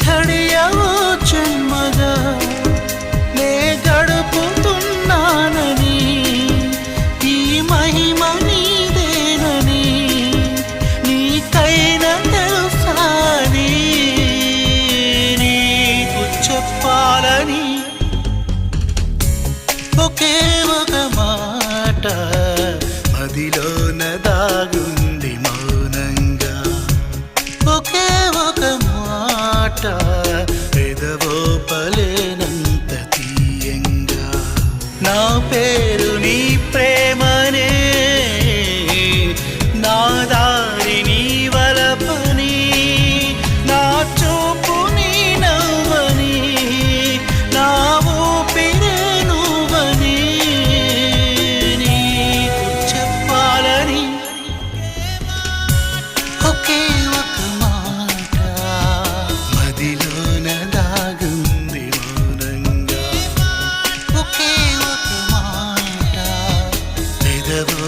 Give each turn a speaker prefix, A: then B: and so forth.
A: ఘడియవో జన్మగా నే గడుపుతున్నానని ఈ మహిమ నీదేనని నీకైనా తెలుసాని నీకు చెప్పాలని ఒకే ఒక మాట మదిలోన దాగుంది మౌనంగా ఒకే ఒక మాట పెదవో పలేనంత తీయంగా నా పేరు నీ ప్రేమనే నా దారి నీ వలపని నా చూపు నీ నవ్వని నా ఊపిరే నువ్వని నీకు చెప్పాలని ఒకే ఒక మాట మదిలోన దాగుంది మౌనంగా ఒకే ఒక మాట పెదవో